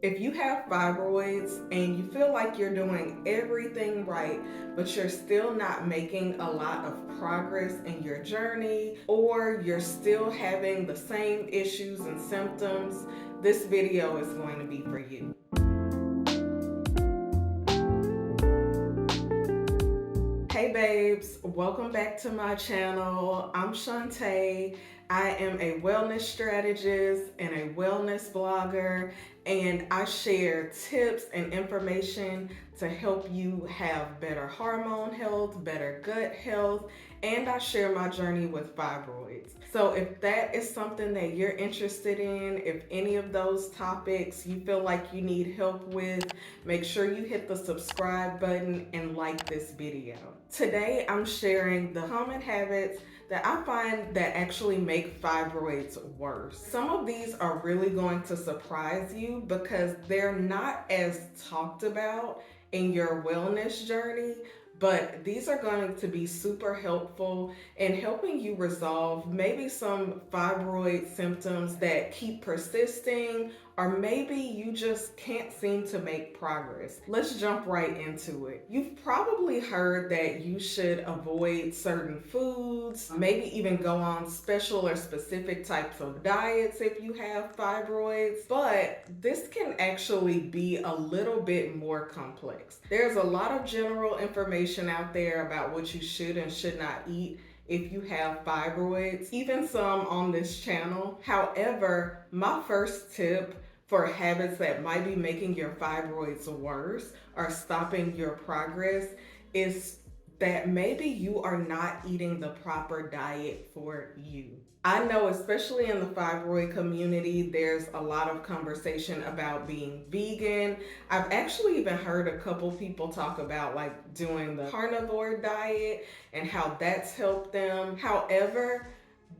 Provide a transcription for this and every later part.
If you have fibroids and you feel like you're doing everything right, but you're still not making a lot of progress in your journey, or you're still having the same issues and symptoms, this video is going to be for you. Hey babes, welcome back to my channel. I'm Shantae. I am a wellness strategist and a wellness blogger, and I share tips and information to help you have better hormone health, better gut health, and I share my journey with fibroids. So if that is something that you're interested in, if any of those topics you feel like you need help with, make sure you hit the subscribe button and like this video. Today I'm sharing the common habits that I find that actually make fibroids worse. Some of these are really going to surprise you because they're not as talked about in your wellness journey, but these are going to be super helpful in helping you resolve maybe some fibroid symptoms that keep persisting, or maybe you just can't seem to make progress. Let's jump right into it. You've probably heard that you should avoid certain foods, maybe even go on special or specific types of diets if you have fibroids, but this can actually be a little bit more complex. There's a lot of general information out there about what you should and should not eat if you have fibroids, even some on this channel. However, my first tip for habits that might be making your fibroids worse or stopping your progress is that maybe you are not eating the proper diet for you. I know, especially in the fibroid community, there's a lot of conversation about being vegan. I've actually even heard a couple people talk about like doing the carnivore diet and how that's helped them. However,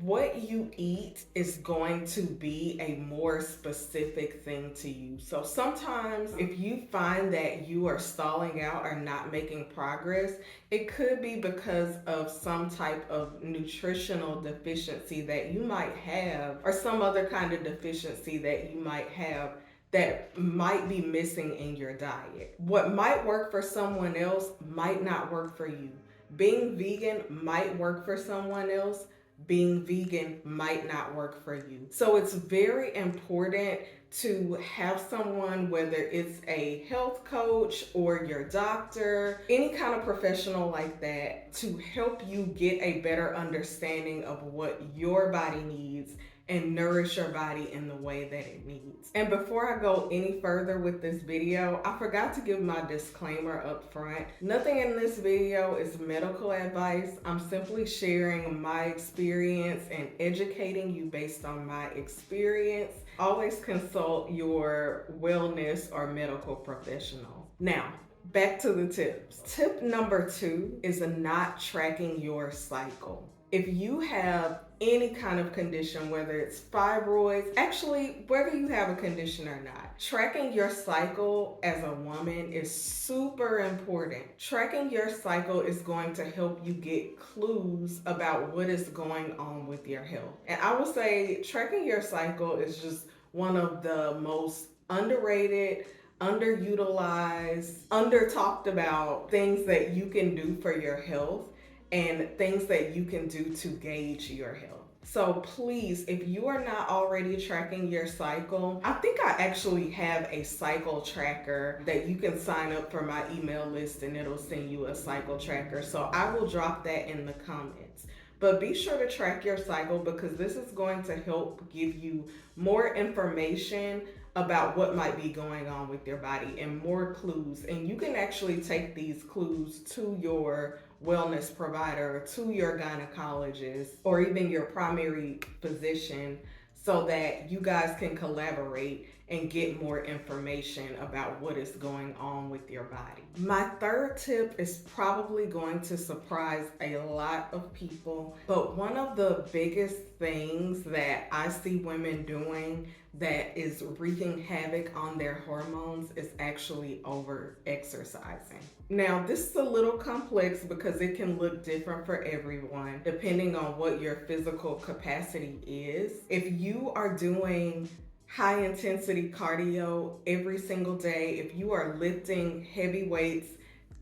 what you eat is going to be a more specific thing to you. So sometimes if you find that you are stalling out or not making progress, it could be because of some type of nutritional deficiency that you might have, or some other kind of deficiency that you might have that might be missing in your diet. What might work for someone else might not work for you. Being vegan might work for someone else. Being vegan might not work for you. So it's very important to have someone, whether it's a health coach or your doctor, any kind of professional like that, to help you get a better understanding of what your body needs and nourish your body in the way that it needs. And before I go any further with this video, I forgot to give my disclaimer up front. Nothing in this video is medical advice. I'm simply sharing my experience and educating you based on my experience. Always consult your wellness or medical professional. Now, back to the tips. Tip number 2 is not tracking your cycle. If you have any kind of condition, whether it's fibroids, actually, whether you have a condition or not, tracking your cycle as a woman is super important. Tracking your cycle is going to help you get clues about what is going on with your health. And I would say tracking your cycle is just one of the most underrated, underutilized, under talked about things that you can do for your health and things that you can do to gauge your health. So please, if you are not already tracking your cycle, I think I actually have a cycle tracker that you can sign up for my email list and it'll send you a cycle tracker. So I will drop that in the comments. But be sure to track your cycle because this is going to help give you more information about what might be going on with your body and more clues. And you can actually take these clues to your wellness provider, to your gynecologist, or even your primary physician so that you guys can collaborate and get more information about what is going on with your body. My third tip is probably going to surprise a lot of people, but one of the biggest things that I see women doing that is wreaking havoc on their hormones is actually over exercising. Now, this is a little complex because it can look different for everyone depending on what your physical capacity is. If you are doing high intensity cardio every single day, if you are lifting heavy weights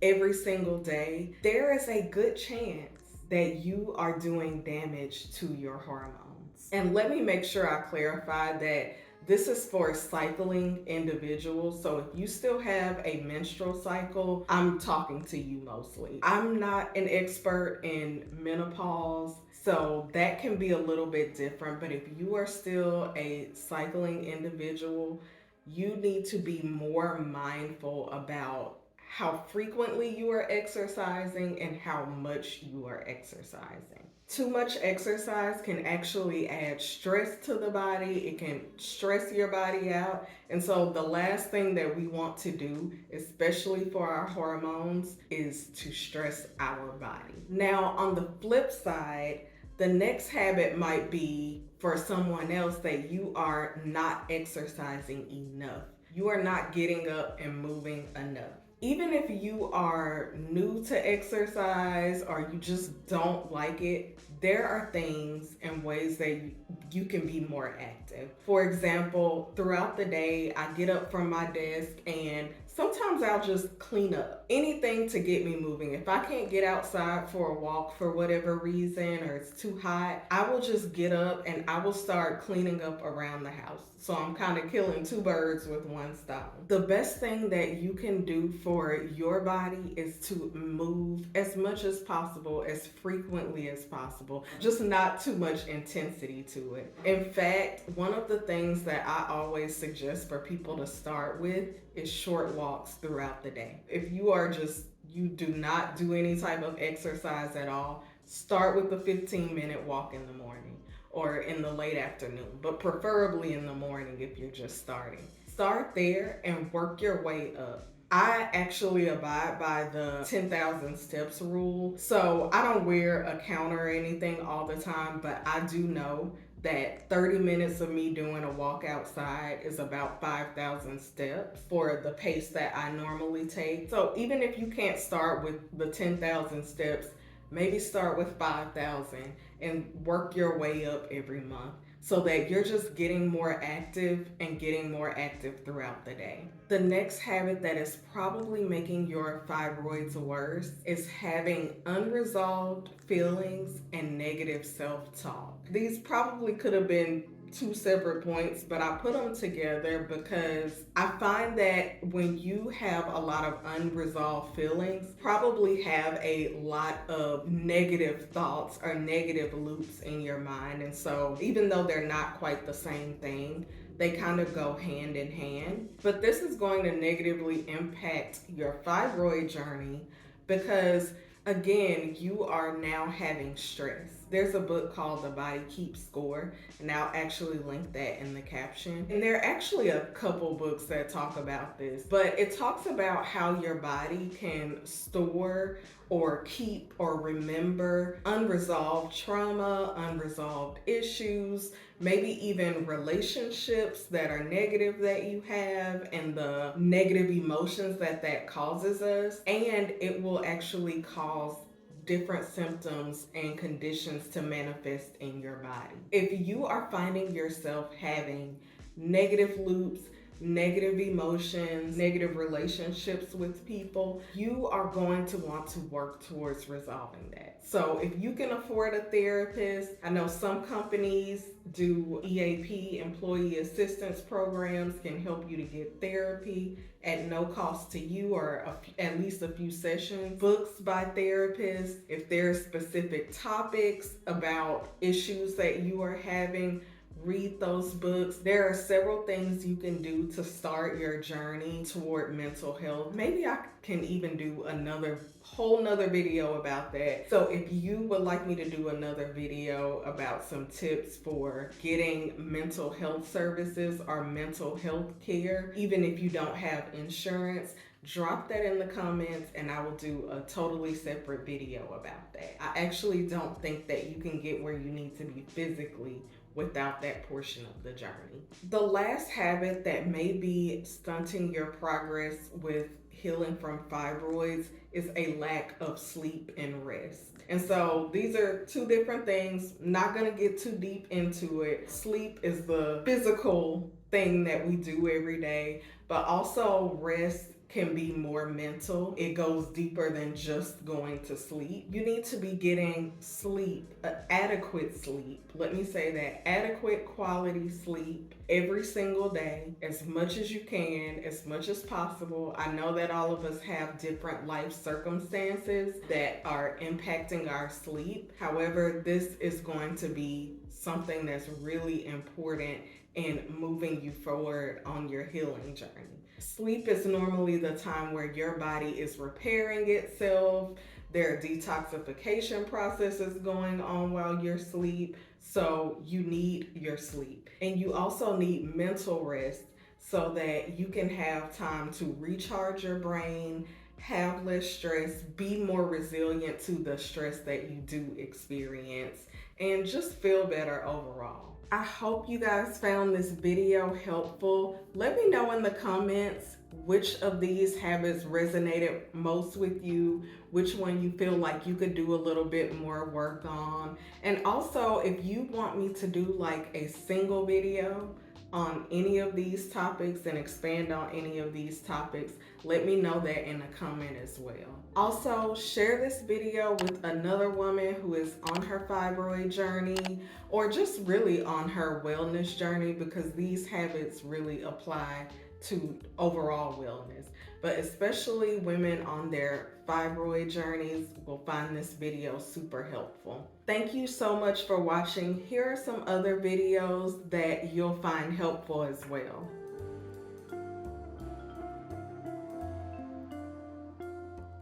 every single day, there is a good chance that you are doing damage to your hormones. And let me make sure I clarify that this is for cycling individuals. So if you still have a menstrual cycle, I'm talking to you mostly. I'm not an expert in menopause, so that can be a little bit different. But if you are still a cycling individual, you need to be more mindful about how frequently you are exercising and how much you are exercising. Too much exercise can actually add stress to the body. It can stress your body out. And so, the last thing that we want to do, especially for our hormones, is to stress our body. Now, on the flip side, the next habit might be for someone else that you are not exercising enough. You are not getting up and moving enough. Even if you are new to exercise or you just don't like it, there are things and ways that you can be more active. For example, throughout the day, I get up from my desk and sometimes I'll just clean up. Anything to get me moving. If I can't get outside for a walk for whatever reason or it's too hot, I will just get up and I will start cleaning up around the house. So I'm kind of killing two birds with one stone. The best thing that you can do for your body is to move as much as possible, as frequently as possible, just not too much intensity to it. In fact, one of the things that I always suggest for people to start with is short walks throughout the day. If you do not do any type of exercise at all, start with a 15-minute walk in the morning or in the late afternoon, but preferably in the morning if you're just starting. Start there and work your way up. I actually abide by the 10,000 steps rule. So I don't wear a counter or anything all the time, but I do know that 30 minutes of me doing a walk outside is about 5,000 steps for the pace that I normally take. So even if you can't start with the 10,000 steps, maybe start with 5,000 and work your way up every month so that you're just getting more active and getting more active throughout the day. The next habit that is probably making your fibroids worse is having unresolved feelings and negative self-talk. These probably could have been two separate points, but I put them together because I find that when you have a lot of unresolved feelings, probably have a lot of negative thoughts or negative loops in your mind. And so even though they're not quite the same thing, they kind of go hand in hand. But this is going to negatively impact your fibroid journey because, again, you are now having stress. There's a book called The Body Keeps Score, and I'll actually link that in the caption. And there are actually a couple books that talk about this, but it talks about how your body can store or keep or remember unresolved trauma, unresolved issues, maybe even relationships that are negative that you have and the negative emotions that causes us. And it will actually cause different symptoms and conditions to manifest in your body. If you are finding yourself having negative loops, negative emotions, negative relationships with people, you are going to want to work towards resolving that. So if you can afford a therapist, I know some companies do EAP, employee assistance programs, can help you to get therapy at no cost to you or at least a few sessions. Books by therapists, if there are specific topics about issues that you are having, read those books. There are several things you can do to start your journey toward mental health. Maybe I can even do another whole nother video about that. So if you would like me to do another video about some tips for getting mental health services or mental health care, even if you don't have insurance, drop that in the comments and I will do a totally separate video about that. I actually don't think that you can get where you need to be physically without that portion of the journey. The last habit that may be stunting your progress with healing from fibroids is a lack of sleep and rest. And so these are two different things. Not gonna get too deep into it. Sleep is the physical thing that we do every day, but also rest can be more mental. It goes deeper than just going to sleep. You need to be getting sleep, adequate sleep. Let me say that, adequate quality sleep every single day, as much as you can, as much as possible. I know that all of us have different life circumstances that are impacting our sleep. However, this is going to be something that's really important in moving you forward on your healing journey. Sleep is normally the time where your body is repairing itself. There are detoxification processes going on while you're asleep. So you need your sleep. And you also need mental rest so that you can have time to recharge your brain, have less stress, be more resilient to the stress that you do experience, and just feel better overall. I hope you guys found this video helpful. Let me know in the comments which of these habits resonated most with you, which one you feel like you could do a little bit more work on. And also, if you want me to do like a single video on any of these topics and expand on any of these topics, let me know that in a comment as well. Also, share this video with another woman who is on her fibroid journey or just really on her wellness journey, because these habits really apply to overall wellness. But especially women on their fibroid journeys will find this video super helpful. Thank you so much for watching. Here are some other videos that you'll find helpful as well.